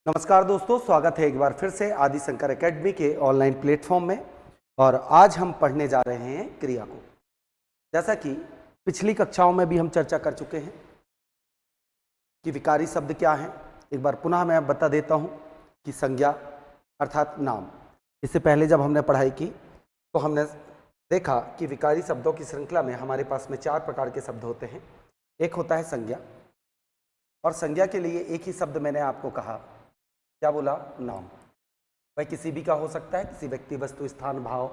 नमस्कार दोस्तों, स्वागत है एक बार फिर से आदि शंकर एकेडमी के ऑनलाइन प्लेटफॉर्म में। और आज हम पढ़ने जा रहे हैं क्रिया को। जैसा कि पिछली कक्षाओं में भी हम चर्चा कर चुके हैं कि विकारी शब्द क्या है। एक बार पुनः मैं बता देता हूं कि संज्ञा अर्थात नाम। इससे पहले जब हमने पढ़ाई की तो हमने देखा कि विकारी शब्दों की श्रृंखला में हमारे पास में 4 प्रकार के शब्द होते हैं। एक होता है संज्ञा, और संज्ञा के लिए एक ही शब्द मैंने आपको कहा, क्या बोला? नाम। वह किसी भी का हो सकता है, किसी व्यक्ति, वस्तु, स्थान, भाव,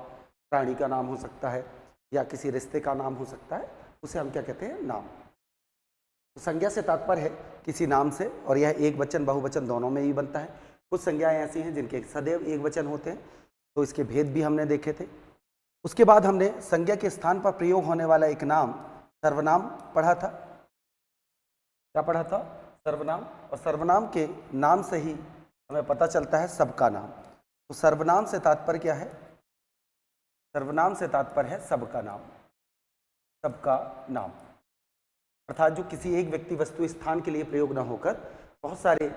प्राणी का नाम हो सकता है या किसी रिश्ते का नाम हो सकता है। उसे हम क्या कहते हैं? नाम। तो संज्ञा से तात्पर्य है किसी नाम से, और यह एक वचन बहुवचन दोनों में ही बनता है। कुछ संज्ञाएं ऐसी हैं जिनके सदैव एक वचन होते हैं, तो इसके भेद भी हमने देखे थे। उसके बाद हमने संज्ञा के स्थान पर प्रयोग होने वाला एक नाम सर्वनाम पढ़ा था। क्या पढ़ा था? सर्वनाम। और सर्वनाम के नाम से ही हमें पता चलता है सबका नाम। तो सर्वनाम से तात्पर्य क्या है? सर्वनाम से तात्पर्य है सबका नाम, सबका नाम। अर्थात जो किसी एक व्यक्ति, वस्तु, स्थान के लिए प्रयोग न होकर बहुत सारे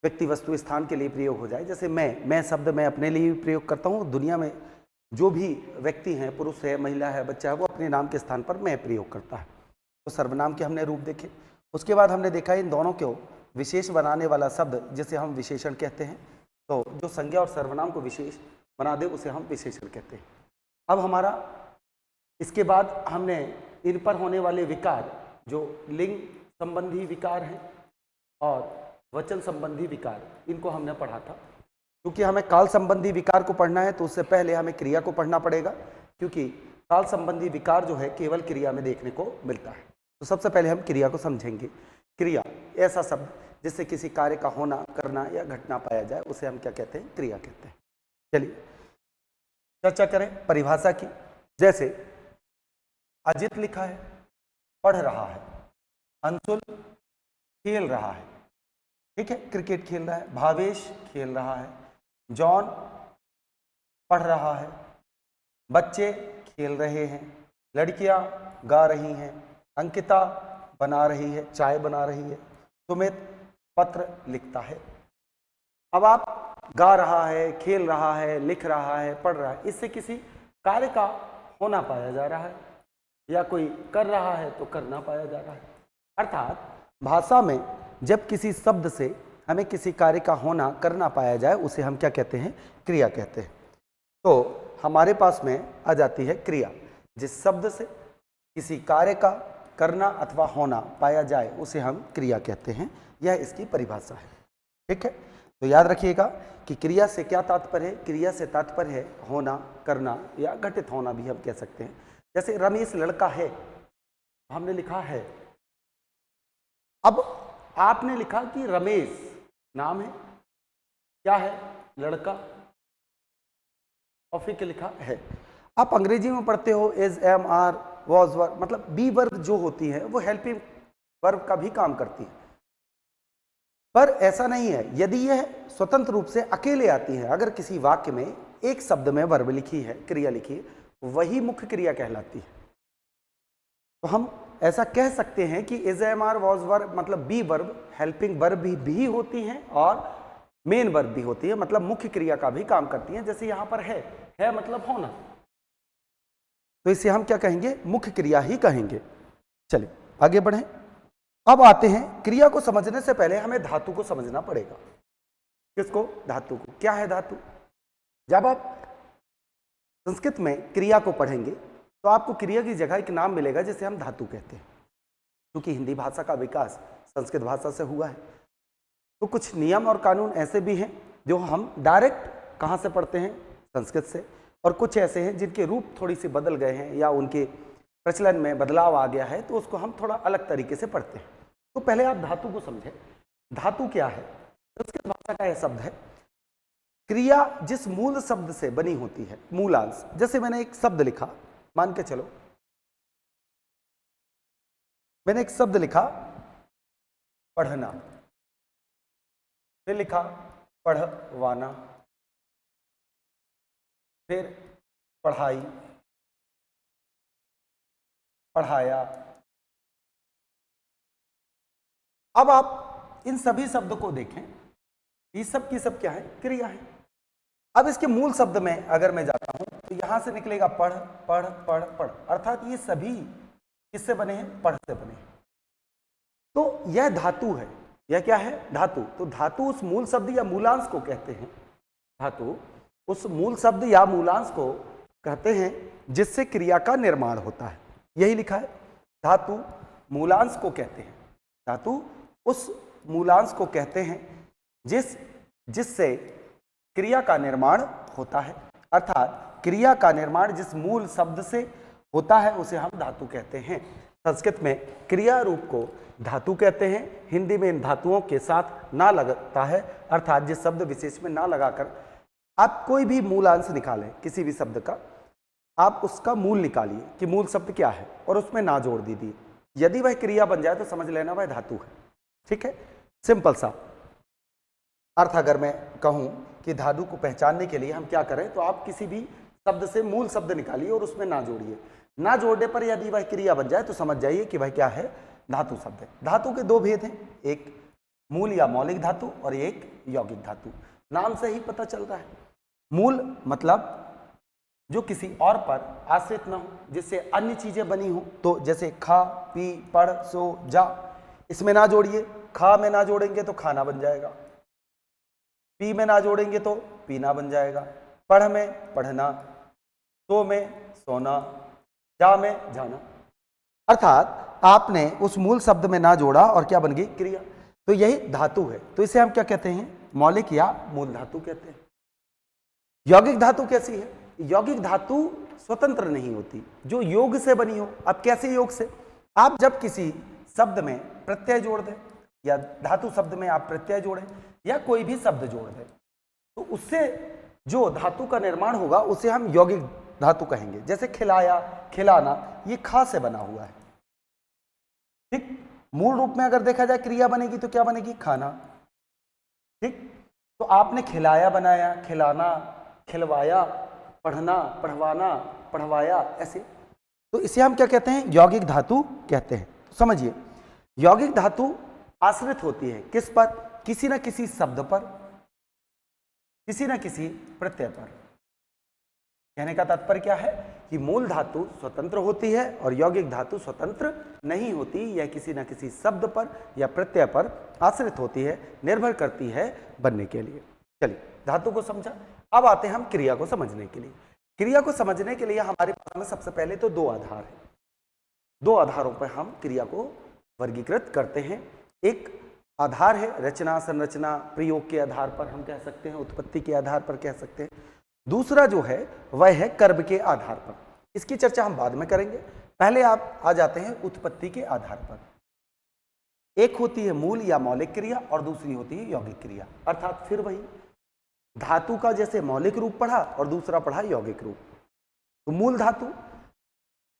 व्यक्ति, वस्तु, स्थान के लिए प्रयोग हो जाए। जैसे मैं शब्द मैं अपने लिए भी प्रयोग करता हूँ। दुनिया में जो भी व्यक्ति हैं, पुरुष है, महिला है, बच्चा है, वो अपने नाम के स्थान पर मैं प्रयोग करता है। तो सर्वनाम के हमने रूप देखे। उसके बाद हमने देखा इन दोनों को विशेष बनाने वाला शब्द जिसे हम विशेषण कहते हैं। तो जो संज्ञा और सर्वनाम को विशेष बना दे उसे हम विशेषण कहते हैं। अब हमारा इसके बाद हमने इन पर होने वाले विकार, जो लिंग संबंधी विकार हैं और वचन संबंधी विकार, इनको हमने पढ़ा था। क्योंकि हमें काल संबंधी विकार को पढ़ना है तो उससे पहले हमें क्रिया को पढ़ना पड़ेगा, क्योंकि काल संबंधी विकार जो है केवल क्रिया में देखने को मिलता है। तो सबसे पहले हम क्रिया को समझेंगे। क्रिया ऐसा शब्द जिससे किसी कार्य का होना, करना या घटना पाया जाए, उसे हम क्या कहते हैं? क्रिया कहते हैं। चलिए चर्चा करें परिभाषा की। जैसे अजित लिखा है, पढ़ रहा है। अंशुल खेल रहा है, ठीक है, क्रिकेट खेल रहा है। भावेश खेल रहा है। जॉन पढ़ रहा है। बच्चे खेल रहे हैं। लड़कियां गा रही हैं। अंकिता बना रही है, चाय बना रही है। सुमित पत्र लिखता है। अब आप गा रहा है, खेल रहा है, लिख रहा है, पढ़ रहा है, इससे किसी कार्य का होना पाया जा रहा है, या कोई कर रहा है तो करना पाया जा रहा है। अर्थात भाषा में जब किसी शब्द से हमें किसी कार्य का होना, करना पाया जाए, उसे हम क्या कहते हैं? क्रिया कहते हैं। तो हमारे पास में आ जाती है क्रिया। जिस शब्द से किसी कार्य का करना अथवा होना पाया जाए उसे हम क्रिया कहते हैं। यह इसकी परिभाषा है, ठीक है। तो याद रखिएगा कि क्रिया से क्या तात्पर्य है? क्रिया से तात्पर्य है होना, करना या घटित होना भी हम कह सकते हैं। जैसे रमेश लड़का है, हमने लिखा है। अब आपने लिखा कि रमेश नाम है, क्या है? लड़का, और फिर क्या लिखा है। आप अंग्रेजी में पढ़ते हो एज, एम, आर, वॉज, वर, मतलब बी वर्ब जो होती है वो हेल्पिंग वर्ब का भी काम करती है। पर ऐसा नहीं है। यदि यह स्वतंत्र रूप से अकेले आती है, अगर किसी वाक्य में एक शब्द में वर्ब लिखी है, क्रिया लिखी है, वही मुख्य क्रिया कहलाती है। तो हम ऐसा कह सकते हैं कि is, am, are, was, verb मतलब बी वर्ब हेल्पिंग वर्ब भी होती हैं और मेन वर्ब भी होती है, मतलब मुख्य क्रिया का भी काम करती हैं। जैसे यहां पर है मतलब होना, तो इसे हम क्या कहेंगे? मुख्य क्रिया ही कहेंगे। चलिए आगे बढ़ें। अब आते हैं क्रिया को समझने से पहले हमें धातु को समझना पड़ेगा। किसको? धातु को। क्या है धातु? जब आप संस्कृत में क्रिया को पढ़ेंगे तो आपको क्रिया की जगह एक नाम मिलेगा जिसे हम धातु कहते हैं। क्योंकि हिंदी भाषा का विकास संस्कृत भाषा से हुआ है, तो कुछ नियम और कानून ऐसे भी हैं जो हम डायरेक्ट कहाँ से पढ़ते हैं? संस्कृत से। और कुछ ऐसे हैं जिनके रूप थोड़ी सी बदल गए हैं या उनके प्रचलन में बदलाव आ गया है, तो उसको हम थोड़ा अलग तरीके से पढ़ते हैं। तो पहले आप धातु को समझें। धातु क्या है? संस्कृत भाषा का यह शब्द है। क्रिया जिस मूल शब्द से बनी होती है, मूलांश। जैसे मैंने एक शब्द लिखा, मान के चलो मैंने एक शब्द लिखा पढ़ना, फिर लिखा पढ़वाना, फिर पढ़ाई, पढ़ाया। अब आप इन सभी शब्दों को देखें ये सब की सब क्या है, क्रिया है। अब इसके मूल शब्द में अगर मैं जाता हूं तो यहां से निकलेगा पढ़ पढ़ पढ़ पढ़, अर्थात ये सभी किससे बने हैं, पढ़ से बने हैं। तो यह धातु है, यह क्या है, धातु। तो धातु उस मूल शब्द या मूलांश को कहते हैं, धातु उस मूल शब्द या मूलांश को कहते हैं जिससे क्रिया का निर्माण होता है। यही लिखा है, धातु मूलांश को कहते हैं, धातु उस मूलांश को कहते हैं जिससे क्रिया का निर्माण होता है, अर्थात क्रिया का निर्माण जिस मूल शब्द से होता है उसे हम धातु कहते हैं। संस्कृत में क्रिया रूप को धातु कहते हैं, हिंदी में इन धातुओं के साथ ना लगता है, अर्थात जिस शब्द विशेष में ना लगाकर आप कोई भी मूलांश निकालें किसी भी शब्द का, आप उसका मूल निकालिए कि मूल शब्द क्या है और उसमें ना जोड़ दीजिए। यदि वह क्रिया बन जाए तो समझ लेना वह धातु है। ठीक है, सिंपल सा अर्थ अगर मैं कहूं कि धातु को पहचानने के लिए हम क्या करें, तो आप किसी भी शब्द से मूल शब्द निकालिए और उसमें ना जोड़िए। ना जोड़ने पर यदि वह क्रिया बन जाए तो समझ जाइए कि वह क्या है, धातु शब्द है। धातु के दो भेद हैं, एक मूल या मौलिक धातु और एक यौगिक धातु। नाम से ही पता चल रहा है, मूल मतलब जो किसी और पर आश्रित न हो, जिससे अन्य चीजें बनी हो। तो जैसे खा पी पढ़ सो जा, इसमें ना जोड़िए, खा में ना जोड़ेंगे तो खाना बन जाएगा, पी में ना जोड़ेंगे तो पीना बन जाएगा, पढ़ में पढ़ना, सो में सोना, जा में जाना। अर्थात आपने उस मूल शब्द में ना जोड़ा और क्या बन गई, क्रिया। तो यही धातु है। तो इसे हम क्या कहते हैं, मौलिक या मूल धातु कहते हैं। यौगिक धातु कैसी है, यौगिक धातु स्वतंत्र नहीं होती, जो योग से बनी हो। अब कैसे योग से, आप जब किसी शब्द में प्रत्यय जोड़ दें या धातु शब्द में आप प्रत्यय जोड़ें या कोई भी शब्द जोड़ दें, तो उससे जो धातु का निर्माण होगा उसे हम यौगिक धातु कहेंगे। जैसे खिलाया, खिलाना, ये खा से बना हुआ है। ठीक, मूल रूप में अगर देखा जाए क्रिया बनेगी तो क्या बनेगी, खाना। ठीक, तो आपने खिलाया बनाया, खिलाना, खिलवाया, पढ़ना, पढ़वाना, पढ़वाया, ऐसे। तो इसे हम क्या कहते हैं, यौगिक धातु कहते हैं। तो समझिए, यौगिक धातु आश्रित होती है किस पर, किसी न किसी शब्द पर, किसी न किसी प्रत्यय पर। कहने का तात्पर्य क्या है कि मूल धातु स्वतंत्र होती है और यौगिक धातु स्वतंत्र नहीं होती। यह किसी न किसी शब्द पर या प्रत्यय पर आश्रित होती है, निर्भर करती है बनने के लिए। चलिए, धातु को समझा, अब आते हैं हम क्रिया को समझने के लिए। क्रिया को समझने के लिए हमारे पास में सबसे पहले तो दो आधार है। दो आधारों पर हम क्रिया को वर्गीकृत करते हैं। एक आधार है रचना, संरचना, प्रयोग के आधार पर हम कह सकते हैं, उत्पत्ति के आधार पर कह सकते हैं। दूसरा जो है वह है कर्म के आधार पर। इसकी चर्चा हम बाद में करेंगे, पहले आप आ जाते हैं उत्पत्ति के आधार पर। एक होती है मूल या मौलिक क्रिया और दूसरी होती है यौगिक क्रिया। अर्थात फिर वही धातु का जैसे मौलिक रूप पढ़ा और दूसरा पढ़ा यौगिक रूप। तो मूल धातु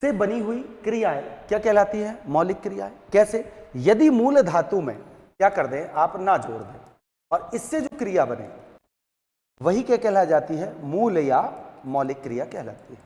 से बनी हुई क्रियाएं क्या कहलाती है, मौलिक क्रियाएं। कैसे, यदि मूल धातु में क्या कर दें आप, ना जोड़ दें, और इससे जो क्रिया बने वही क्या कहला जाती है, मूल या मौलिक क्रिया कहलाती है।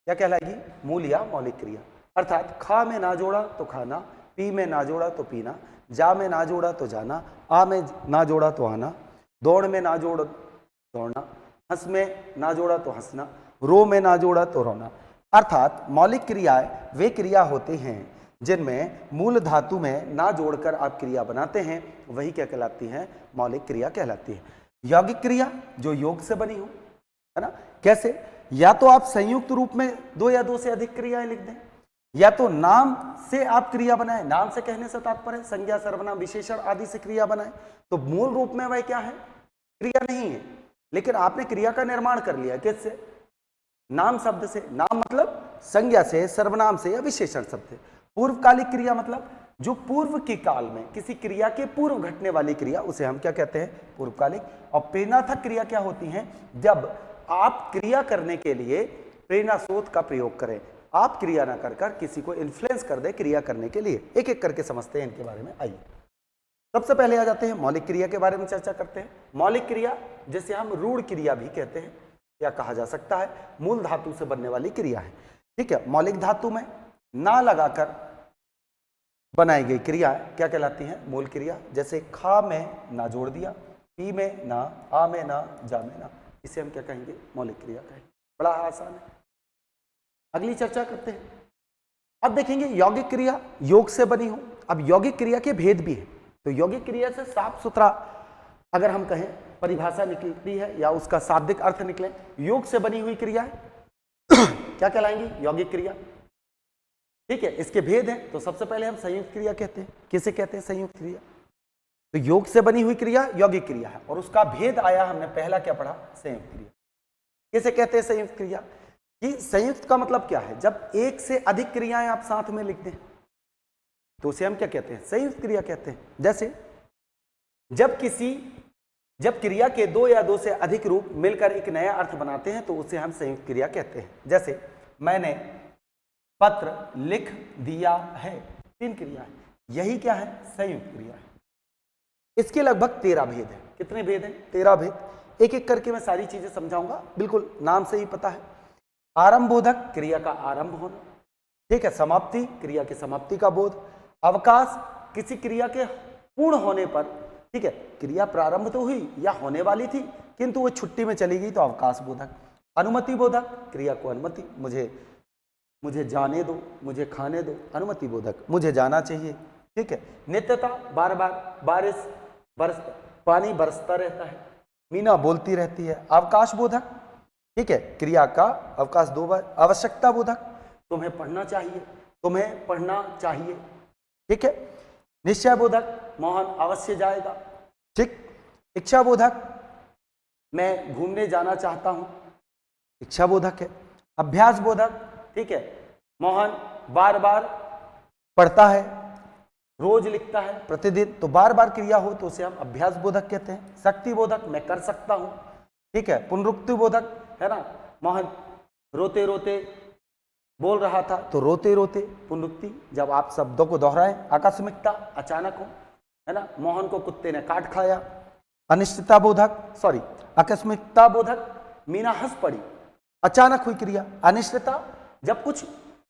क्या कहलाएगी, मूल या मौलिक क्रिया। अर्थात खा में ना जोड़ा तो खाना, पी में ना जोड़ा तो पीना, जा में ना जोड़ा तो जाना, आ में ना जोड़ा तो आना, दौड़ में ना जोड़ दौड़ना, हंस में ना जोड़ा तो हंसना, रो में ना जोड़ा तो रोना। अर्थात मौलिक क्रियाएं वे क्रिया होते हैं जिनमें मूल धातु में ना जोड़कर आप क्रिया बनाते हैं, वही क्या कहलाती है, मौलिक क्रिया कहलाती है। यौगिक क्रिया जो योग से बनी हो, है ना। कैसे, या तो आप संयुक्त रूप में दो या दो से अधिक क्रियाएं लिख दें, या तो नाम से आप क्रिया बनाएं। नाम से कहने से तात्पर्य संज्ञा, सर्वनाम, विशेषण आदि से क्रिया बनाएं। तो मूल रूप में वह क्या है, क्रिया नहीं है, लेकिन आपने क्रिया का निर्माण कर लिया। किससे, नाम शब्द से। नाम मतलब संज्ञा से, सर्वनाम से या विशेषण शब्द से। पूर्वकालिक क्रिया मतलब जो पूर्व के काल में किसी क्रिया के पूर्व घटने वाली क्रिया, उसे हम क्या कहते हैं, पूर्वकालिक। और प्रेरणार्थक क्रिया क्या होती है, जब आप क्रिया करने के लिए प्रेरणा स्रोत का प्रयोग करें, आप क्रिया ना कर कर किसी को इन्फ्लुएंस कर दे क्रिया करने के लिए। एक एक करके समझते हैं इनके बारे में। आइए सबसे पहले आ जाते हैं मौलिक क्रिया के बारे में चर्चा करते हैं। मौलिक क्रिया जिसे हम रूढ़ क्रिया भी कहते हैं या कहा जा सकता है, मूल धातु से बनने वाली क्रिया है। ठीक है, मौलिक धातु में ना लगाकर बनाई गई क्रिया क्या कहलाती है? मूल क्रिया। जैसे खा में ना जोड़ दिया, पी में ना, आ में ना, जा में ना, इसे हम क्या कहेंगे? मौलिक क्रिया कहेंगे। बड़ा आसान है। अगली चर्चा करते हैं। अब देखेंगे यौगिक क्रिया योग से बनी हो। अब यौगिक क्रिया के भेद भी है, तो यौगिक क्रिया से साफ सुथरा अगर हम कहें परिभाषा निकलती है या उसका शाब्दिक अर्थ निकले, योग से बनी हुई क्रिया है क्या कहलाएंगी? यौगिक क्रिया। ठीक है, इसके भेद हैं। तो सबसे पहले हम संयुक्त क्रिया कहते हैं। किसे कहते हैं? संयुक्त क्रिया। तो योग से बनी हुई क्रिया यौगिक क्रिया है, और उसका भेद आया हमने पहला क्या पढ़ा? संयुक्त क्रिया। किसे कहते हैं संयुक्त क्रिया? कि संयुक्त का मतलब क्या है? जब एक से अधिक क्रियाएं आप साथ में लिख दें तो उसे हम क्या कहते हैं? संयुक्त क्रिया कहते हैं। जैसे जब क्रिया के दो या दो से अधिक रूप मिलकर एक नया अर्थ बनाते हैं तो उसे हम संयुक्त क्रिया कहते हैं। जैसे मैंने पत्र लिख दिया है, 3 क्रिया है, यही क्या है? संयुक्त क्रिया है। इसके लगभग 13 भेद है। कितने भेद हैं? 13 भेद। एक एक करके मैं सारी चीजें समझाऊंगा, बिल्कुल नाम से ही पता है। आरंभबोधक, क्रिया का आरंभ होना। ठीक है। समाप्ति, क्रिया की समाप्ति का बोध। अवकाश, किसी क्रिया के पूर्ण होने पर, ठीक है, क्रिया प्रारंभ तो हुई या होने वाली थी किंतु वो छुट्टी में चली गई तो अवकाश बोधक। अनुमति बोधक, क्रिया को अनुमति, मुझे जाने दो, मुझे खाने दो, अनुमति बोधक, मुझे जाना चाहिए। ठीक है। नित्यता, बार बार, बारिश पानी बरसता रहता है, मीना बोलती रहती है। अवकाश बोधक, ठीक है, क्रिया का अवकाश 2 बार। आवश्यकता बोधक, तुम्हें पढ़ना चाहिए, तुम्हें पढ़ना चाहिए। ठीक है। निश्चय बोधक, मोहन अवश्य जाएगा। ठीक। इच्छा बोधक, मैं घूमने जाना चाहता हूं, इच्छा बोधक है। अभ्यास बोधक, ठीक है, मोहन बार बार पढ़ता है, रोज लिखता है, प्रतिदिन, तो बार बार क्रिया हो तो उसे हम अभ्यास बोधक कहते हैं। शक्ति बोधक, मैं कर सकता हूं। ठीक है। पुनरुक्ति बोधक, है ना, मोहन रोते रोते बोल रहा था, तो रोते रोते पुनरुक्ति, जब आप शब्दों को दोहराएं। आकस्मिकता, अचानक हो, है ना, मोहन को कुत्ते ने काट खाया। अनिश्चितता बोधक, आकस्मिकता बोधक, मीना हंस पड़ी, अचानक हुई क्रिया। अनिश्चितता, जब कुछ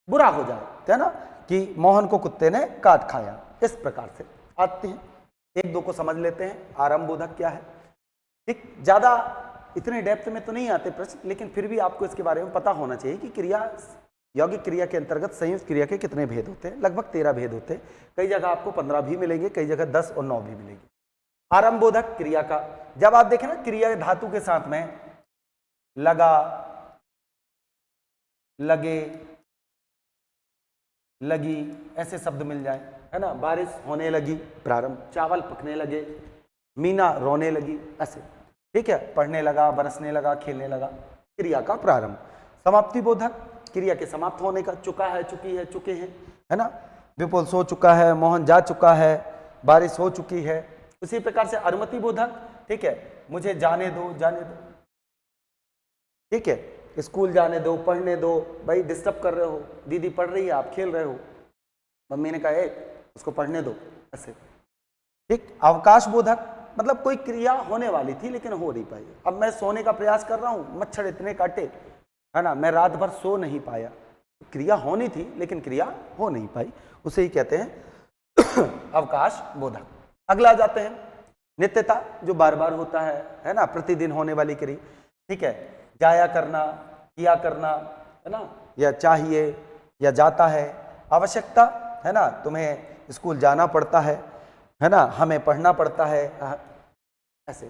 बुरा हो जाए, है ना, कि मोहन को कुत्ते ने काट खाया। इस प्रकार से आते हैं। एक दो को समझ लेते हैं। आरंभ बोधक क्या है? ठीक, ज्यादा इतने डेप्थ में तो नहीं आते प्रश्न, लेकिन फिर भी आपको इसके बारे में पता होना चाहिए कि क्रिया, यौगिक क्रिया के अंतर्गत संयुक्त क्रिया के कितने भेद होते हैं। लगभग 13 भेद होते हैं। कई जगह आपको 15 भी मिलेंगे, कई जगह 10 और 9 भी मिलेंगे। आरंभ बोधक, क्रिया का, जब आप देखें ना क्रिया धातु के साथ में लगा, लगे, लगी, ऐसे शब्द मिल जाए, है ना, बारिश होने लगी, प्रारंभ। चावल पकने लगे, मीना रोने लगी, ऐसे। ठीक है। पढ़ने लगा, बरसने लगा, खेलने लगा, क्रिया का प्रारंभ। समाप्ति बोधक, क्रिया के समाप्त होने का। चुका है, चुकी है, चुके हैं, है ना, विपुल सो चुका है, मोहन जा चुका है, बारिश हो चुकी है। उसी प्रकार से अनुमति बोधक, ठीक है, मुझे जाने दो, जाने दो। ठीक है। स्कूल जाने दो, पढ़ने दो, भाई डिस्टर्ब कर रहे हो, दीदी पढ़ रही है, आप खेल रहे हो, मम्मी ने कहा उसको पढ़ने दो, ऐसे। ठीक। अवकाश बोधक, मतलब कोई क्रिया होने वाली थी लेकिन हो नहीं पाई। अब मैं सोने का प्रयास कर रहा हूं, मच्छर इतने काटे, है ना, मैं रात भर सो नहीं पाया। क्रिया होनी थी लेकिन क्रिया हो नहीं पाई, उसे ही कहते हैं अवकाश बोधक। अगला जाते हैं नित्यता, जो बार बार होता है ना, प्रतिदिन होने वाली क्रिया। ठीक है। जाया करना, किया करना, है ना, या चाहिए, या जाता है। आवश्यकता, है ना, तुम्हें स्कूल जाना पड़ता है ना, हमें पढ़ना पड़ता है, ऐसे।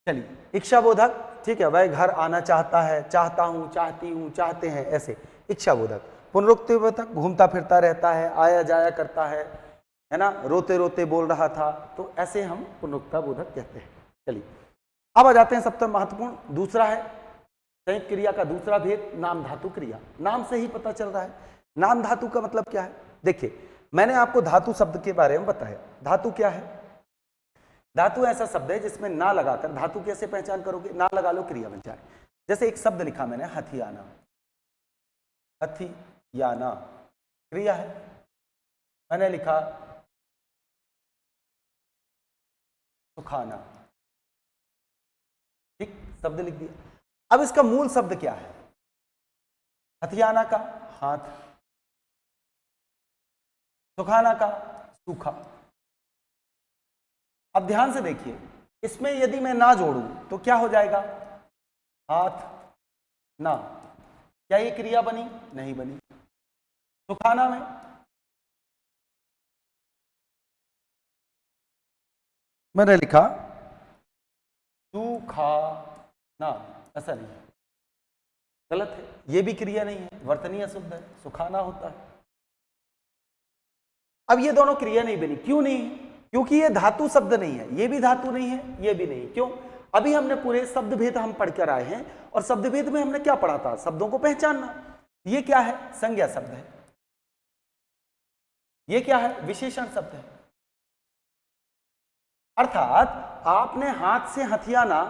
चलिए। इच्छा बोधक, ठीक है, वह घर आना चाहता है, चाहता हूं, चाहती हूं, चाहते हैं, ऐसे। इच्छा बोधक। पुनरुक्ति बोधक, घूमता फिरता रहता है, आया जाया करता है ना, रोते रोते बोल रहा था, तो ऐसे हम पुनरुक्ता बोधक कहते हैं। चलिए, अब आ जाते हैं सबसे महत्वपूर्ण, दूसरा है संयुक्त क्रिया का दूसरा भेद, नाम धातु क्रिया। नाम से ही पता चल रहा है। नाम धातु का मतलब क्या है? देखिए, मैंने आपको धातु शब्द के बारे में बताया। धातु क्या है? धातु ऐसा शब्द है जिसमें ना लगाकर, धातु कैसे पहचान करोगे? ना लगा लो, क्रिया बन जाए। जैसे एक शब्द लिखा मैंने, हथियाना, हथियाना क्रिया है। मैंने लिखा सुखाना, ठीक, शब्द लिख दिया। अब इसका मूल शब्द क्या है? हथियाना का हाथ, सुखाना का सूखा। अब ध्यान से देखिए, इसमें यदि मैं ना जोड़ूं तो क्या हो जाएगा, हाथ ना। क्या ये क्रिया बनी? नहीं बनी। सुखाना में मैंने लिखा सुखाना, ऐसा नहीं है, गलत है, ये भी क्रिया नहीं है, वर्तनीय शुद्ध है, सुखाना होता है। अब ये दोनों क्रिया नहीं बनी, क्यों नहीं? क्योंकि ये धातु शब्द नहीं है, ये भी धातु नहीं है, ये भी नहीं। क्यों? अभी हमने पूरे शब्द भेद हम पढ़कर आए हैं, और शब्द भेद में हमने क्या पढ़ा था? शब्दों को पहचानना। ये क्या है? संज्ञा शब्द है। ये क्या है? विशेषण शब्द है। अर्थात आपने हाथ से हथियाना,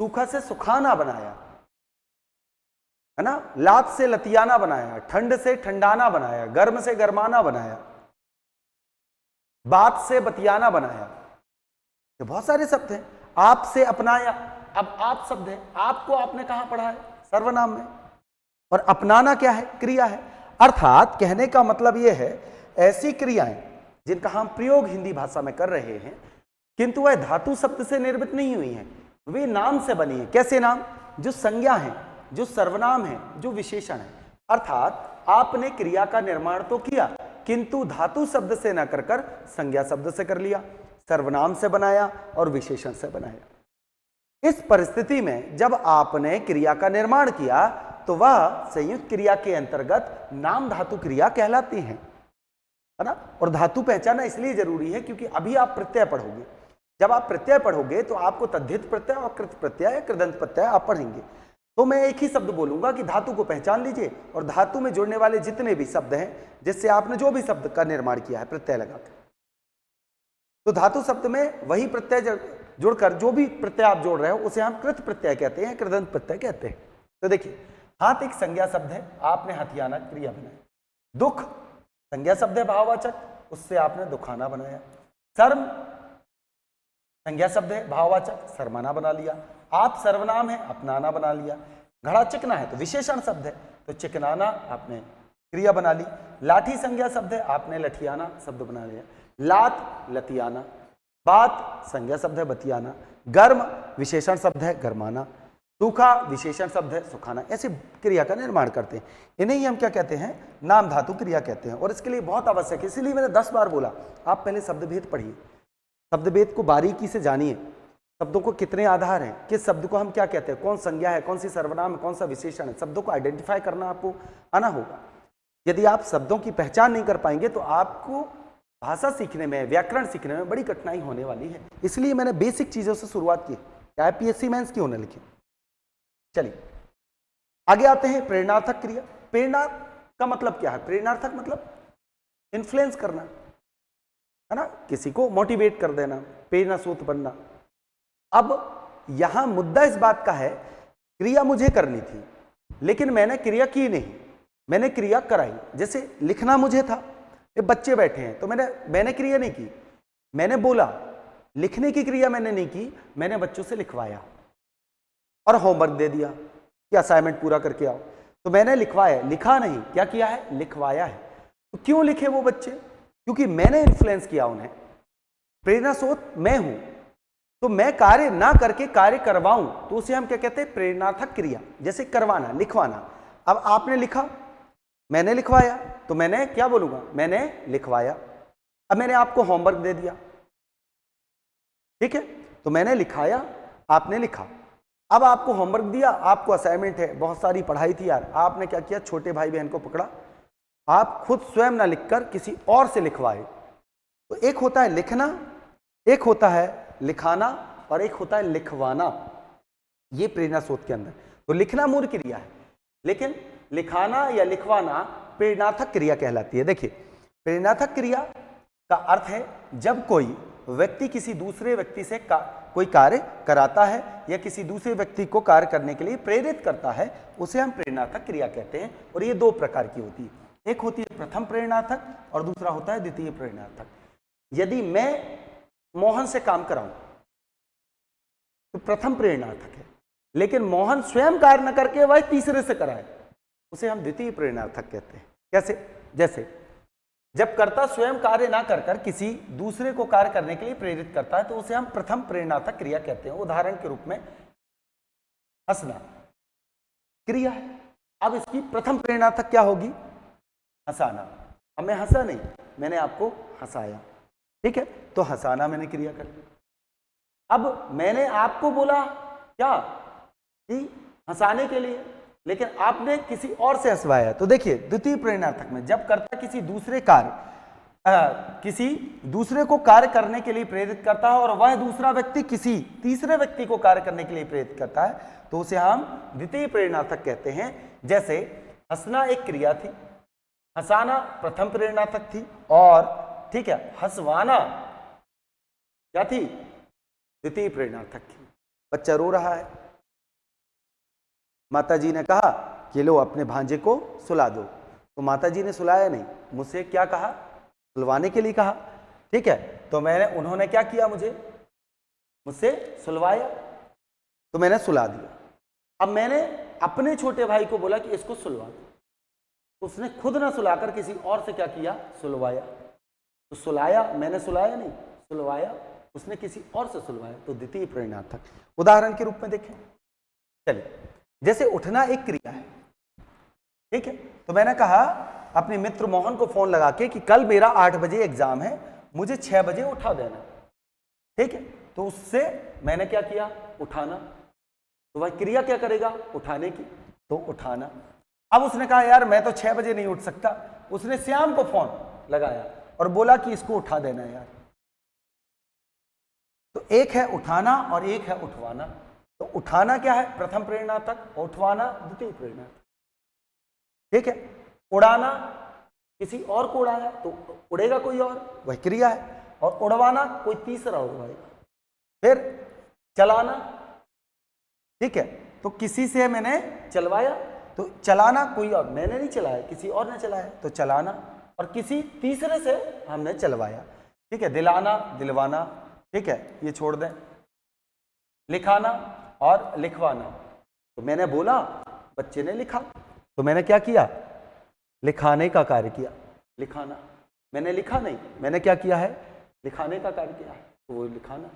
सूखा से सुखाना बनाया, है ना, लात से लतियाना बनाया, ठंड से ठंडाना बनाया, गर्म से गरमाना बनाया, बात से बतियाना बनाया। ये बहुत सारे शब्द हैं। आप से अपनाया, अब आप शब्द है, आपको आपने कहां पढ़ा है? सर्वनाम में। और अपनाना क्या है? क्रिया है। अर्थात कहने का मतलब यह है, ऐसी क्रियाएं जिनका हम प्रयोग हिंदी भाषा में कर रहे हैं, किंतु वह धातु शब्द से निर्मित नहीं हुई हैं, वे नाम से बनी है। कैसे नाम? जो संज्ञा है, जो सर्वनाम है, जो विशेषण है। अर्थात आपने क्रिया का निर्माण तो किया, किंतु धातु शब्द से न कर संज्ञा शब्द से कर लिया, सर्वनाम से बनाया और विशेषण से बनाया। इस परिस्थिति में जब आपने क्रिया का निर्माण किया तो वह संयुक्त क्रिया के अंतर्गत नाम धातु क्रिया कहलाती है ना। और धातु पहचानना इसलिए जरूरी है क्योंकि अभी आप प्रत्यय पढ़ोगे। जब आप प्रत्यय पढ़ोगे तो आपको तद्धित प्रत्यय और कृत प्रत्यय, कृदंत प्रत्यय आप पढ़ेंगे। तो मैं एक ही शब्द बोलूंगा कि धातु को पहचान लीजिए, और धातु में जुड़ने वाले जितने भी शब्द हैं, जिससे आपने जो भी शब्द का निर्माण किया है प्रत्यय लगाकर, तो धातु शब्द में वही प्रत्यय जुड़कर जो भी प्रत्यय आप जोड़ रहे हो उसे हम कृत प्रत्यय कहते हैं, कृदंत प्रत्यय कहते हैं। तो देखिए, हाथ एक संज्ञा शब्द है, आपने हथियाना क्रिया बनाई। दुख संज्ञा शब्द है भाववाचक, उससे आपने दुखाना बनाया। शर्म संज्ञा शब्द है भाववाचक, शर्माना बना लिया। आप सर्वनाम है, अपनाना बना लिया। घड़ा चिकना है तो विशेषण शब्द है, तो चिकनाना आपने क्रिया बना ली। लाठी संज्ञा शब्द है, आपने लठियाना शब्द बना लिया। लात लतियाना। बात संज्ञा शब्द है बतियाना। गर्म विशेषण शब्द है गरमाना। सूखा विशेषण शब्द है सुखाना। ऐसे क्रिया का निर्माण करते हैं, इन्हें ही हम क्या कहते हैं? नाम धातु क्रिया कहते हैं। और इसके लिए बहुत आवश्यक है, इसलिए मैंने 10 बार बोला, आप पहले शब्द भेद पढ़िए, शब्द भेद को बारीकी से जानिए। शब्दों को कितने आधार हैं, किस शब्द को हम क्या कहते हैं, कौन संज्ञा है, कौन सी सर्वनाम है, कौन सा विशेषण है, शब्दों को आइडेंटिफाई करना आपको आना होगा। यदि आप शब्दों की पहचान नहीं कर पाएंगे तो आपको भाषा सीखने में, व्याकरण सीखने में बड़ी कठिनाई होने वाली है। इसलिए मैंने बेसिक चीजों से शुरुआत की, चाहे पीएससी मेंस क्यों न लिखे। चलिए आगे आते हैं। प्रेरणार्थक क्रिया। प्रेरणा का मतलब क्या है? प्रेरणार्थक मतलब इन्फ्लुएंस करना, है ना, किसी को मोटिवेट कर देना, प्रेरणा स्रोत बनना। अब यहां मुद्दा इस बात का है, क्रिया मुझे करनी थी लेकिन मैंने क्रिया की नहीं, मैंने क्रिया कराई। जैसे लिखना मुझे था, ये बच्चे बैठे हैं तो मैंने क्रिया नहीं की, मैंने बोला। लिखने की क्रिया मैंने नहीं की, मैंने बच्चों से लिखवाया और होमवर्क दे दिया कि असाइनमेंट पूरा करके आओ, तो मैंने लिखवाया, लिखा नहीं। क्या किया है? लिखवाया है। तो क्यों लिखे वो बच्चे? क्योंकि मैंने इन्फ्लुएंस किया उन्हें। प्रेरणा स्रोत मैं हूं, तो मैं कार्य ना करके कार्य करवाऊं तो उसे हम क्या कहते हैं? प्रेरणार्थक क्रिया। जैसे करवाना, लिखवाना। अब आपने लिखा, मैंने लिखवाया, तो मैंने क्या बोलूंगा? मैंने लिखवाया। अब मैंने आपको होमवर्क दे दिया, ठीक है, तो मैंने लिखाया, आपने लिखा। अब आपको होमवर्क दिया, आपको असाइनमेंट है, बहुत सारी पढ़ाई थी यार, आपने क्या किया? छोटे भाई बहन को पकड़ा, आप खुद स्वयं ना लिखकर किसी और से लिखवाए। तो एक होता है लिखना, एक होता है लिखाना, और एक होता है लिखवाना। ये प्रेरणा स्रोत के अंदर। तो लिखना मूल क्रिया है, लेकिन लिखाना या लिखवाना प्रेरणार्थक क्रिया कहलाती है। देखिए, प्रेरणार्थक क्रिया का अर्थ है जब कोई व्यक्ति किसी दूसरे व्यक्ति से कोई कार्य कराता है या किसी दूसरे व्यक्ति को कार्य करने के लिए प्रेरित करता है, उसे हम प्रेरणार्थक क्रिया कहते हैं। और ये दो प्रकार की होती है, एक होती है प्रथम प्रेरणार्थक और दूसरा होता है द्वितीय प्रेरणार्थक। यदि मैं मोहन से काम कराऊं तो प्रथम प्रेरणार्थक है, लेकिन मोहन स्वयं कार्य न करके वह तीसरे से कराए, उसे हम द्वितीय प्रेरणार्थक कहते हैं। कैसे? जैसे जब कर्ता स्वयं कार्य ना कर कर किसी दूसरे को कार्य करने के लिए प्रेरित करता है तो उसे हम प्रथम प्रेरणार्थक क्रिया कहते हैं। उदाहरण के रूप में हंसना क्रिया है। अब इसकी प्रथम प्रेरणार्थक क्या होगी? हंसाना। अब मैं हंसा नहीं, मैंने आपको हंसाया, ठीक है, तो हंसाना मैंने क्रिया कर ली। अब मैंने आपको बोला क्या कि हंसाने के लिए, लेकिन आपने किसी और से हंसवाया। तो देखिए द्वितीय प्रेरणार्थक में जब कर्ता किसी दूसरे को कार्य करने के लिए प्रेरित करता है और वह दूसरा व्यक्ति किसी तीसरे व्यक्ति को कार्य करने के लिए प्रेरित करता है तो उसे हम द्वितीय प्रेरणार्थक कहते हैं। जैसे हंसना एक क्रिया थी, हंसाना प्रथम प्रेरणार्थक थी, और ठीक है हंसवाना क्या थी? द्वितीय प्रेरणार्थक थी। बच्चा रो रहा है, माताजी ने कहा कि लो अपने भांजे को सुला दो, तो माताजी ने सुलाया नहीं, मुझसे क्या कहा? सुलवाने के लिए कहा, ठीक है, तो उन्होंने क्या किया? मुझसे सुलवाया, तो मैंने सुला दिया। अब मैंने अपने छोटे भाई को बोला कि इसको सुलवा दो, उसने खुद ना सुलाकर किसी और से क्या किया? सुलवाया। तो सुलाया, मैंने सुलाया नहीं, सुलवाया उसने किसी और से सुलवाया, तो द्वितीय प्रेरणार्थक। उदाहरण के रूप में देखें, चलिए, जैसे उठना एक क्रिया है, ठीक है, तो मैंने कहा अपने मित्र मोहन को फोन लगा के कि कल मेरा 8 बजे एग्जाम है, मुझे 6 बजे उठा देना, ठीक है, तो उससे मैंने क्या किया? उठाना। तो वह क्रिया क्या करेगा? उठाने की, तो उठाना। अब उसने कहा यार मैं तो 6 बजे नहीं उठ सकता, उसने श्याम को फोन लगाया और बोला कि इसको उठा देना यार। तो एक है उठाना और एक है उठवाना। तो उठाना क्या है? प्रथम प्रेरणार्थक, उठवाना द्वितीय प्रेरणार्थक, ठीक है। उड़ाना किसी और को उड़ाया तो उड़ेगा कोई और, वह क्रिया है, और उड़वाना कोई तीसरा उड़वाएगा। फिर चलाना, ठीक है, तो किसी से मैंने चलवाया, तो चलाना कोई और, मैंने नहीं चलाया, किसी और ने चलाया, तो चलाना, और किसी तीसरे से हमने चलवाया, ठीक है। दिलाना, दिलवाना, ठीक है, ये छोड़ दें। लिखाना और लिखवाना, तो मैंने बोला, बच्चे ने लिखा, तो मैंने क्या किया? लिखाने का कार्य किया। लिखाना, मैंने लिखा नहीं, मैंने क्या किया है? लिखाने का कार्य किया है, तो वो लिखाना।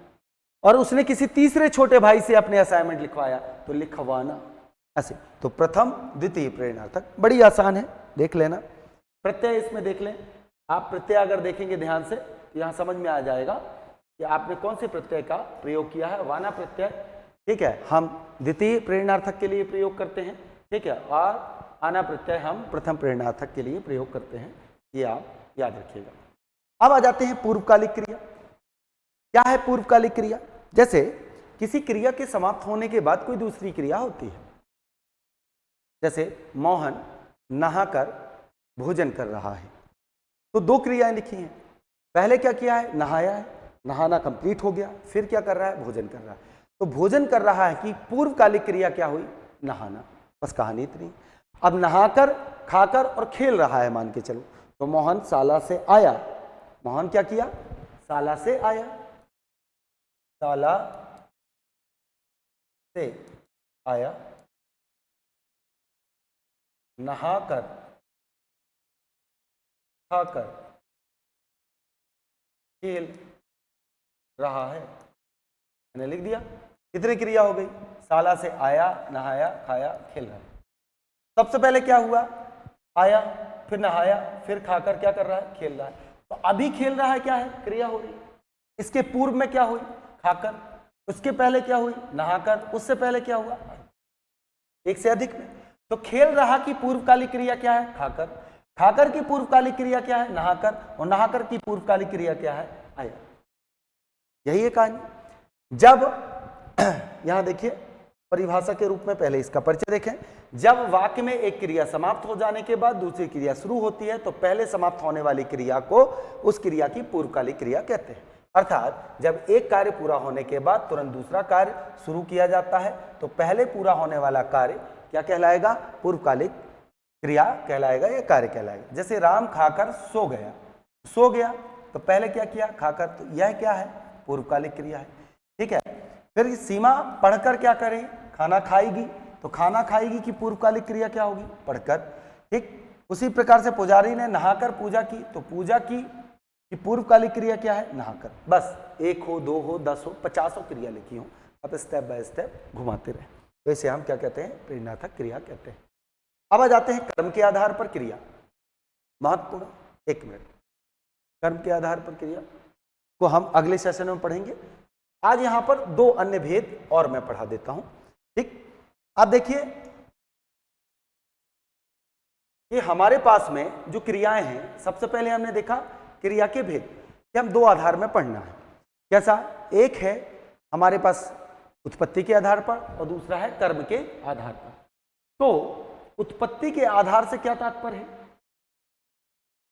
और उसने किसी तीसरे छोटे भाई से अपने असाइनमेंट लिखवाया, तो लिखवाना। ऐसे तो प्रथम द्वितीय प्रेरणार्थक, बड़ी आसान है, देख लेना। प्रत्यय इसमें देख लें आप, प्रत्यय अगर देखेंगे ध्यान से तो यहां समझ में आ जाएगा कि आपने कौन से प्रत्यय का प्रयोग किया है। वाना प्रत्यय, ठीक है, हम द्वितीय प्रेरणार्थक के लिए प्रयोग करते हैं, ठीक है, और आना प्रत्यय हम प्रथम प्रेरणार्थक के लिए प्रयोग करते हैं, ये आप याद रखिएगा। अब आ जाते हैं पूर्वकालिक क्रिया। क्या है पूर्वकालिक क्रिया? जैसे किसी क्रिया के समाप्त होने के बाद कोई दूसरी क्रिया होती है। जैसे मोहन नहाकर भोजन कर रहा है, तो 2 क्रियाएं लिखी हैं। पहले क्या किया है? नहाया है, नहाना कंप्लीट हो गया, फिर क्या कर रहा है? भोजन कर रहा है। तो भोजन कर रहा है कि पूर्वकालिक क्रिया क्या हुई? नहाना, बस कहानी इतनी। अब नहाकर, खाकर और खेल रहा है मान के चलो, तो मोहन शाला से आया, मोहन क्या किया? शाला से आया, शाला से आया, नहाकर, खाकर, खेल रहा है। मैंने लिख दिया, कितनी क्रिया हो गई? शाला से आया, नहाया, खाया, खेल रहा है। सबसे पहले क्या हुआ? आया, फिर नहाया, फिर खाकर क्या कर रहा है? खेल रहा है। तो अभी खेल रहा है क्या है? क्रिया हो रही है। इसके पूर्व में क्या हुई? खाकर। उसके पहले क्या हुई? नहाकर। उससे पहले क्या हुआ? एक से अधिक में। तो खेल रहा की पूर्वकालिक क्रिया क्या है? खाकर। खाकर की पूर्वकालिक क्रिया क्या है? नहाकर। और नहाकर की पूर्वकालिक क्रिया क्या है? आया। यही है कहानी। जब यहां देखिए परिभाषा के रूप में पहले इसका परिचय देखें। जब वाक्य में एक क्रिया समाप्त हो जाने के बाद दूसरी क्रिया शुरू होती है तो पहले समाप्त होने वाली क्रिया को उस क्रिया की पूर्वकालिक क्रिया कहते हैं। अर्थात जब एक कार्य पूरा होने के बाद तुरंत दूसरा कार्य शुरू किया जाता है तो पहले पूरा होने वाला कार्य क्या कहलाएगा? पूर्वकालिक क्रिया कहलाएगा या कार्य कहलाएगा। जैसे राम खाकर सो गया, सो गया तो पहले क्या किया? खाकर। तो यह क्या है? पूर्वकालिक क्रिया है, ठीक है। फिर सीमा पढ़कर क्या करें? खाना खाएगी, तो खाना खाएगी की पूर्वकालिक क्रिया क्या होगी? पढ़कर, ठीक। उसी प्रकार से पुजारी ने नहाकर पूजा की, तो पूजा की पूर्वकालिक क्रिया क्या है? नहाकर। बस 1 हो, 2 हो, 10 हो, 50 हो क्रिया लिखी हो, अब स्टेप बाय स्टेप घुमाते रहे, तो इसे हम क्या कहते हैं? प्रेरणार्थक क्रिया कहते हैं। अब आ जाते हैं कर्म के आधार पर क्रिया। महत्वपूर्ण, 1 मिनट। कर्म के आधार पर क्रिया को हम अगले सेशन में पढ़ेंगे। आज यहां पर 2 अन्य भेद और मैं पढ़ा देता हूं, ठीक। अब देखिए कि हमारे पास में जो क्रियाएं हैं, सबसे पहले हमने देखा क्रिया के भेद कि हम 2 आधार में पढ़ना है। कैसा? एक है हमारे पास उत्पत्ति के आधार पर और दूसरा है कर्म के आधार पर। तो उत्पत्ति के आधार से क्या तात्पर्य है?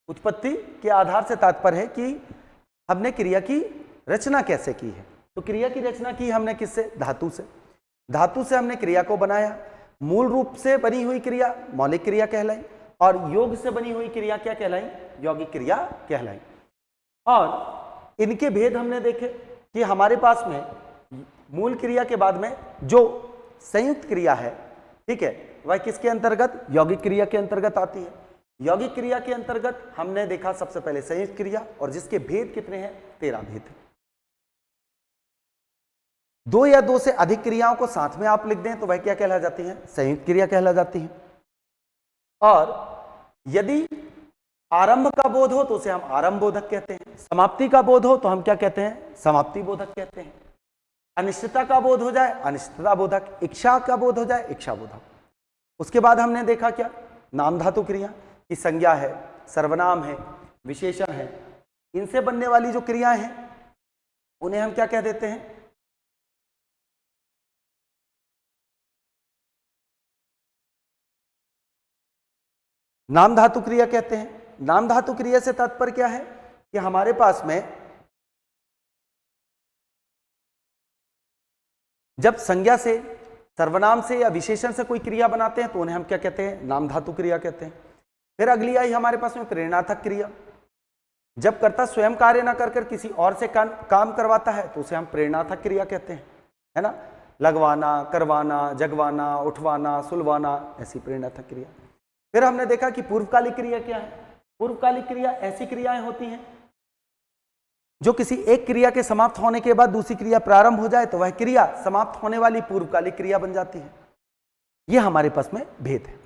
उत्पत्ति के आधार से तात्पर्य है कि हमने क्रिया की रचना कैसे की है। तो क्रिया की रचना की हमने किससे? धातु से। धातु से हमने क्रिया को बनाया। मूल रूप से बनी हुई क्रिया मौलिक क्रिया कहलाई, और योग से बनी हुई क्रिया क्या कहलाई? यौगिक क्रिया कहलाई। और इनके भेद हमने देखे कि हमारे पास में मूल क्रिया के बाद में जो संयुक्त क्रिया है, ठीक है, वह किसके अंतर्गत? यौगिक क्रिया के अंतर्गत आती है। यौगिक क्रिया के अंतर्गत हमने देखा सबसे पहले संयुक्त क्रिया, और जिसके भेद कितने हैं? 13 भेद हैं। 2 या 2 से अधिक क्रियाओं को साथ में आप लिख दें तो वह क्या कहला जाती है? संयुक्त क्रिया कहला जाती है। और यदि आरंभ का बोध हो तो उसे हम आरंभ बोधक कहते हैं। समाप्ति का बोध हो तो हम क्या कहते हैं? समाप्ति बोधक कहते हैं। अनिश्चितता का बोध हो जाए अनिश्चितता बोधक, इच्छा का बोध हो जाए इच्छा बोधक। उसके बाद हमने देखा क्या? नाम धातु क्रिया की संज्ञा है, सर्वनाम है, विशेषण है, इनसे बनने वाली जो क्रियाएं हैं उन्हें हम क्या कह देते हैं? नाम धातु क्रिया कहते हैं। नाम धातु क्रिया से तात्पर्य क्या है कि हमारे पास में जब संज्ञा से, सर्वनाम से या विशेषण से कोई क्रिया बनाते हैं तो उन्हें हम क्या कहते हैं? नाम धातु क्रिया कहते हैं। फिर अगली आई हमारे पास में प्रेरणार्थक क्रिया। जब कर्ता स्वयं कार्य ना कर किसी और से काम करवाता है तो उसे हम प्रेरणार्थक क्रिया कहते हैं, है ना। लगवाना, करवाना, जगवाना, उठवाना, सुलवाना, ऐसी प्रेरणार्थक क्रिया। फिर हमने देखा कि पूर्वकालिक क्रिया क्या है? पूर्वकालिक क्रिया ऐसी क्रियाएं होती हैं जो किसी एक क्रिया के समाप्त होने के बाद दूसरी क्रिया प्रारंभ हो जाए तो वह क्रिया समाप्त होने वाली पूर्वकालिक क्रिया बन जाती है। यह हमारे पास में भेद है।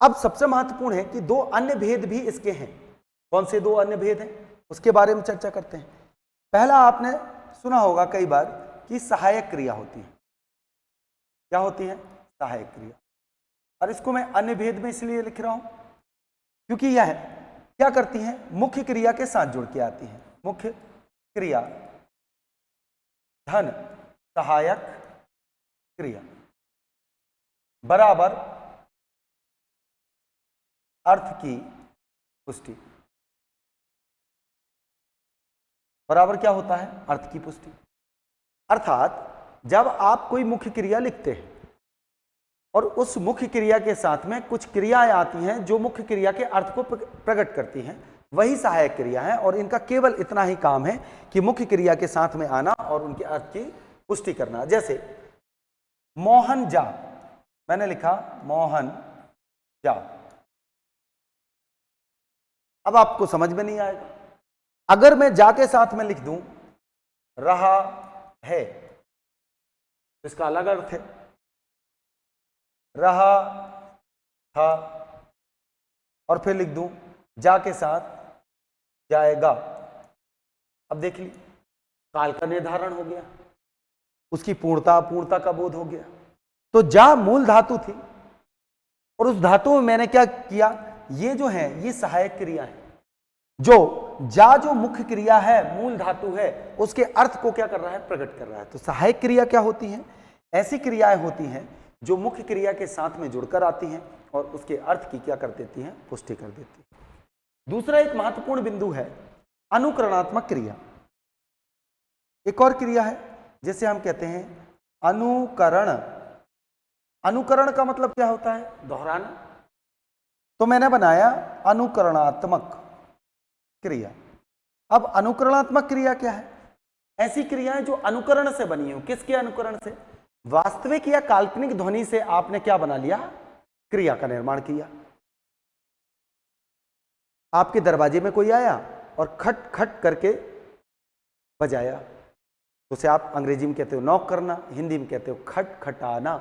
अब सबसे महत्वपूर्ण है कि 2 अन्य भेद भी इसके हैं। कौन से 2 अन्य भेद हैं उसके बारे में चर्चा करते हैं। पहला, आपने सुना होगा कई बार कि सहायक क्रिया होती है। क्या होती है? सहायक क्रिया। और इसको मैं अन्य भेद में इसलिए लिख रहा हूं क्योंकि यह क्या करती हैं? मुख्य क्रिया के साथ जुड़ के आती हैं। मुख्य क्रिया धन सहायक क्रिया बराबर अर्थ की पुष्टि। बराबर क्या होता है? अर्थ की पुष्टि। अर्थात जब आप कोई मुख्य क्रिया लिखते हैं और उस मुख्य क्रिया के साथ में कुछ क्रियाएं आती हैं जो मुख्य क्रिया के अर्थ को प्रकट करती हैं, वही सहायक क्रिया है। और इनका केवल इतना ही काम है कि मुख्य क्रिया के साथ में आना और उनके अर्थ की पुष्टि करना। जैसे मोहन जा, मैंने लिखा मोहन जा। अब आपको समझ में नहीं आएगा। अगर मैं जा के साथ में लिख दूं रहा है, इसका अलग अर्थ है। रहा था, और फिर लिख दूं जा के साथ जाएगा। अब देख ली, काल का निर्धारण हो गया, उसकी पूर्णता अपूर्णता का बोध हो गया। तो जा मूल धातु थी और उस धातु में मैंने क्या किया? ये जो है ये सहायक क्रिया है। जो जा जो मुख्य क्रिया है, मूल धातु है, उसके अर्थ को क्या कर रहा है? प्रकट कर रहा है। तो सहायक क्रिया क्या होती है? ऐसी क्रियाएं होती हैं जो मुख्य क्रिया के साथ में जुड़कर आती हैं और उसके अर्थ की क्या कर देती हैं? पुष्टि कर देती है। दूसरा एक महत्वपूर्ण बिंदु है अनुकरणात्मक क्रिया। एक और क्रिया है जिसे हम कहते हैं अनुकरण। अनुकरण का मतलब क्या होता है? दोहराना। तो मैंने बनाया अनुकरणात्मक क्रिया। अब अनुकरणात्मक क्रिया क्या है? ऐसी क्रियाएं जो अनुकरण से बनी हो। किसके अनुकरण से? वास्तविक या काल्पनिक ध्वनि से आपने क्या बना लिया? क्रिया का निर्माण किया। आपके दरवाजे में कोई आया और खट खट करके बजाया, तो उसे आप अंग्रेजी में कहते हो नॉक करना, हिंदी में कहते हो खट खटाना।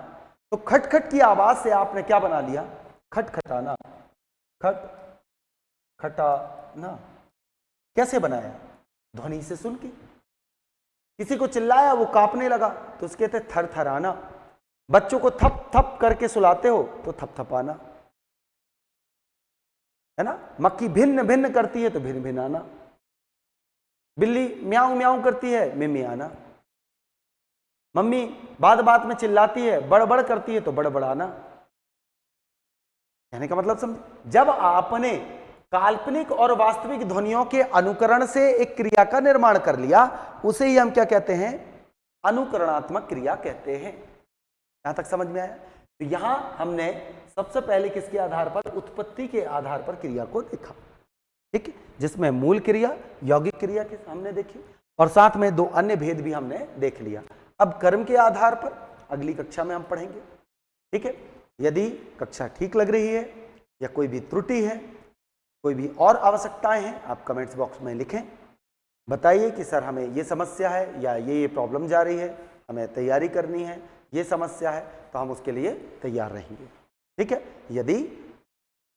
तो खट खट की आवाज से आपने क्या बना लिया? खट खटाना, खट खटाना। कैसे बनाया? ध्वनि से सुन के। किसी को चिल्लाया, वो कांपने लगा, तो उसके कहते थर थराना। बच्चों को थप थप करके सुलाते हो तो थप थपाना, है ना। मक्खी भिन्न भिन्न करती है तो भिन्न भिन्न आना। बिल्ली म्याऊं म्याऊं करती है, मिमियाना। मम्मी बात बात में चिल्लाती है, बड़बड़ करती है तो बड़बड़ाना। कहने का मतलब समझ, जब आपने काल्पनिक और वास्तविक ध्वनियों के अनुकरण से एक क्रिया का निर्माण कर लिया, उसे ही हम क्या कहते हैं? अनुकरणात्मक क्रिया कहते हैं। यहां तक समझ में आया? तो यहां हमने सबसे पहले किसके आधार पर? उत्पत्ति के आधार पर क्रिया को देखा, ठीक है, जिसमें मूल क्रिया, यौगिक क्रिया के हमने देखी, और साथ में दो अन्य भेद भी हमने देख लिया। अब कर्म के आधार पर अगली कक्षा में हम पढ़ेंगे, ठीक है। यदि कक्षा ठीक लग रही है या कोई भी त्रुटि है, कोई भी और आवश्यकताएं हैं, आप कमेंट्स बॉक्स में लिखें, बताइए कि सर हमें ये समस्या है या ये प्रॉब्लम जा रही है, हमें तैयारी करनी है, ये समस्या है, तो हम उसके लिए तैयार रहेंगे, ठीक है। यदि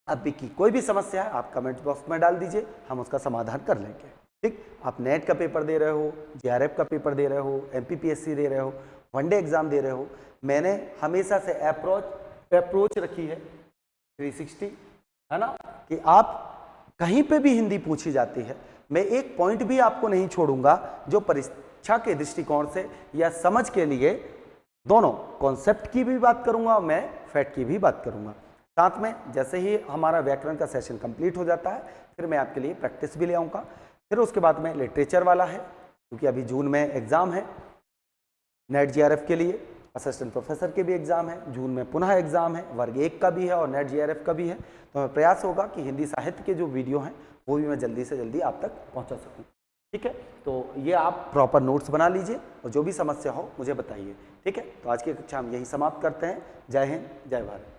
अभी की कोई भी समस्या है, आप कमेंट बॉक्स में डाल दीजिए, हम उसका समाधान कर लेंगे, ठीक। आप नेट का पेपर दे रहे हो, जेआरएफ का पेपर दे रहे हो, एमपीपीएससी दे रहे हो, वनडे एग्जाम दे रहे हो, मैंने हमेशा से अप्रोच रखी है 360, है ना, कि आप कहीं पे भी हिंदी पूछी जाती है, मैं एक पॉइंट भी आपको नहीं छोड़ूंगा जो परीक्षा के दृष्टिकोण से या समझ के लिए, दोनों कॉन्सेप्ट की भी बात करूंगा, मैं फैक्ट की भी बात करूंगा। साथ में जैसे ही हमारा व्याकरण का सेशन कंप्लीट हो जाता है, फिर मैं आपके लिए प्रैक्टिस भी ले आऊँगा। फिर उसके बाद में लिटरेचर वाला है, क्योंकि अभी जून में एग्ज़ाम है नेट जेआरएफ के लिए, असिस्टेंट प्रोफेसर के भी एग्ज़ाम है, जून में पुनः एग्ज़ाम है, वर्ग 1 का भी है और नेट जेआरएफ का भी है। तो मैं प्रयास होगा कि हिंदी साहित्य के जो वीडियो हैं वो भी मैं जल्दी से जल्दी आप तक पहुंचा सकूं, ठीक है। तो ये आप प्रॉपर नोट्स बना लीजिए और जो भी समस्या हो मुझे बताइए, ठीक है। तो आज की कक्षा हम यही समाप्त करते हैं। जय हिंद, जय भारत।